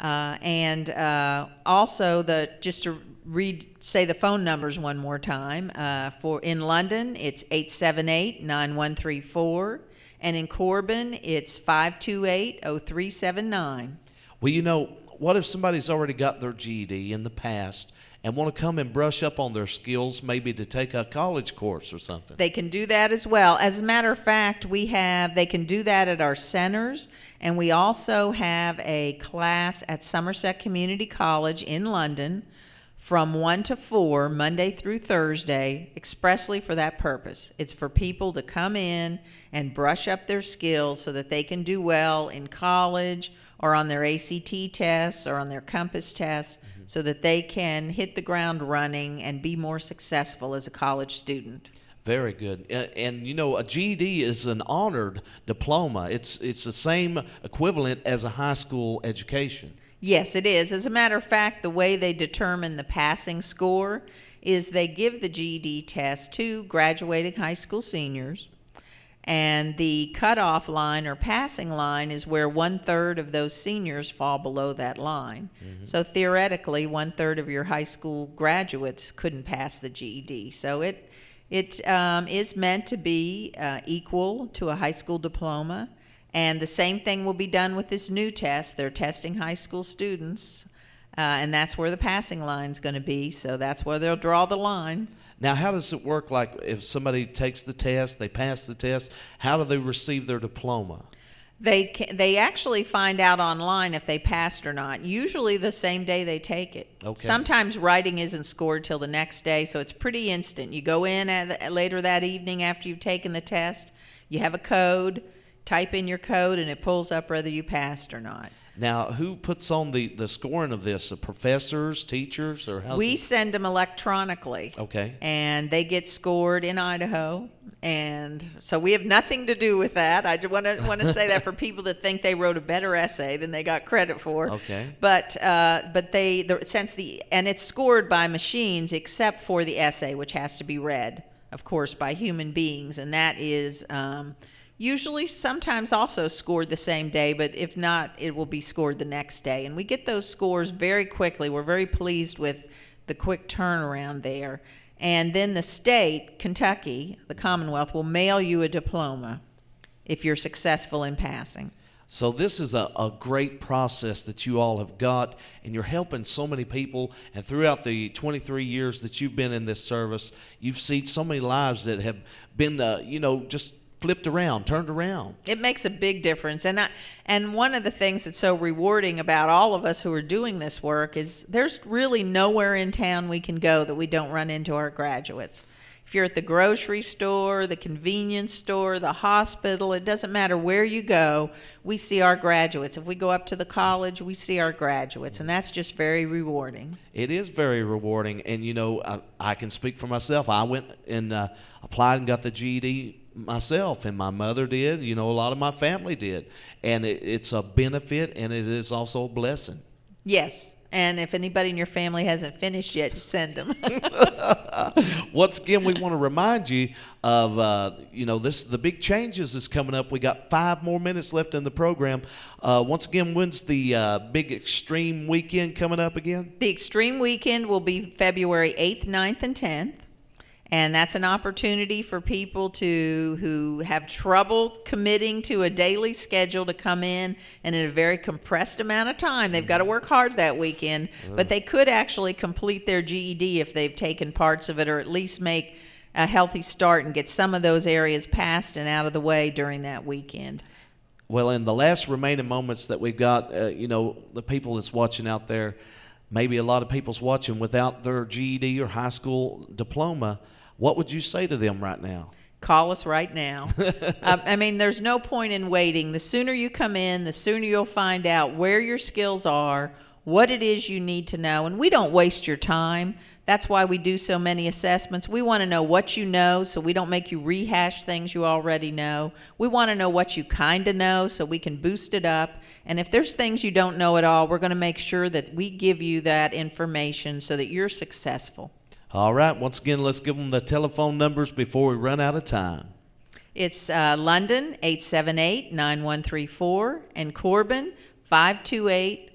Also, just to say the phone numbers one more time. For in London, it's 878-9134, and in Corbin, it's 528-0379. Well, what if somebody's already got their GED in the past and want to come and brush up on their skills, maybe to take a college course or something? They can do that as well. As a matter of fact, they can do that at our centers, and we also have a class at Somerset Community College in London from 1 to 4, Monday through Thursday, expressly for that purpose. It's for people to come in and brush up their skills so that they can do well in college or on their ACT tests or on their Compass tests, so that they can hit the ground running and be more successful as a college student. Very good. And a GED is an honored diploma. It's the same equivalent as a high school education. Yes, it is. As a matter of fact, the way they determine the passing score is they give the GED test to graduating high school seniors, and the cutoff line or passing line is where 1/3 of those seniors fall below that line. So theoretically, 1/3 of your high school graduates couldn't pass the GED. So it is meant to be equal to a high school diploma. And the same thing will be done with this new test. They're testing high school students, and that's where the passing line's going to be. So that's where they'll draw the line. Now, how does it work? Like, if somebody takes the test, they pass the test, how do they receive their diploma? They actually find out online if they passed or not, usually the same day they take it. Okay. Sometimes writing isn't scored till the next day, so it's pretty instant. You go in later that evening after you've taken the test, you have a code, type in your code, and it pulls up whether you passed or not. Now, who puts on the scoring of this? The professors, teachers, or how's We send them electronically. Okay. And they get scored in Idaho. And so we have nothing to do with that. I just want to say that for people that think they wrote a better essay than they got credit for. Okay. But it's scored by machines except for the essay, which has to be read, of course, by human beings, and that is usually sometimes also scored the same day, but if not, it will be scored the next day. And we get those scores very quickly. We're very pleased with the quick turnaround there. And then the state, Kentucky, the Commonwealth, will mail you a diploma if you're successful in passing. So this is a great process that you all have got, and you're helping so many people. And throughout the 23 years that you've been in this service, you've seen so many lives that have been, just flipped around, turned around. It makes a big difference. And one of the things that's so rewarding about all of us who are doing this work is there's really nowhere in town we can go that we don't run into our graduates. If you're at the grocery store, the convenience store, the hospital, it doesn't matter where you go, we see our graduates. If we go up to the college, we see our graduates, and that's just very rewarding. It is very rewarding, and I can speak for myself. I went and applied and got the GED myself, and my mother did, a lot of my family did, and it's a benefit, and it is also a blessing. Yes, and if anybody in your family hasn't finished yet, just send them. Once again, we want to remind you of the big changes is coming up. We got 5 more minutes left in the program. Once again, when's the big Extreme Weekend coming up again? The Extreme Weekend will be February 8th, 9th, and 10th. And that's an opportunity for people who have trouble committing to a daily schedule to come in and in a very compressed amount of time. They've got to work hard that weekend, but they could actually complete their GED if they've taken parts of it, or at least make a healthy start and get some of those areas passed and out of the way during that weekend. Well, in the last remaining moments that we've got, the people that's watching out there, maybe a lot of people's watching without their GED or high school diploma. What would you say to them right now? Call us right now. There's no point in waiting. The sooner you come in, the sooner you'll find out where your skills are, what it is you need to know. And we don't waste your time. That's why we do so many assessments. We want to know what you know so we don't make you rehash things you already know. We want to know what you kind of know so we can boost it up. And if there's things you don't know at all, we're going to make sure that we give you that information so that you're successful. All right. Once again, let's give them the telephone numbers before we run out of time. It's London, 878-9134, and Corbin, 528-0379.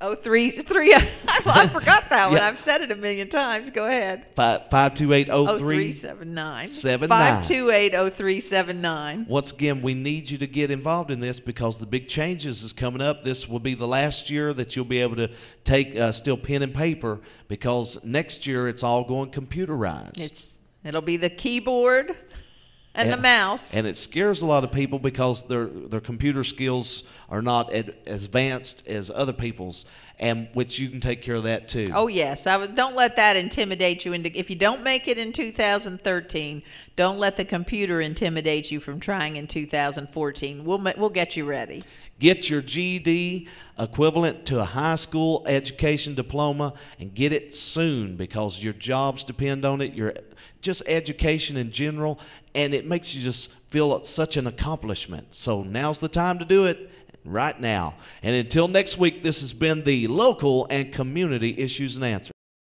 Oh, three. I forgot that one. Yeah. I've said it a million times. Go ahead. 528-0379. 0379. 79. 528-0379. Once again, we need you to get involved in this because the big changes is coming up. This will be the last year that you'll be able to take still pen and paper, because next year it's all going computerized. It'll be the keyboard and the mouse. And it scares a lot of people because their computer skills are not as advanced as other people's, and which you can take care of that too. Oh yes, don't let that intimidate you into. If you don't make it in 2013, don't let the computer intimidate you from trying in 2014. We'll get you ready. Get your GED equivalent to a high school education diploma, and get it soon because your jobs depend on it. Your just education in general, and it makes you just feel such an accomplishment. So now's the time to do it, right now. And until next week, this has been the Local and Community Issues and Answers.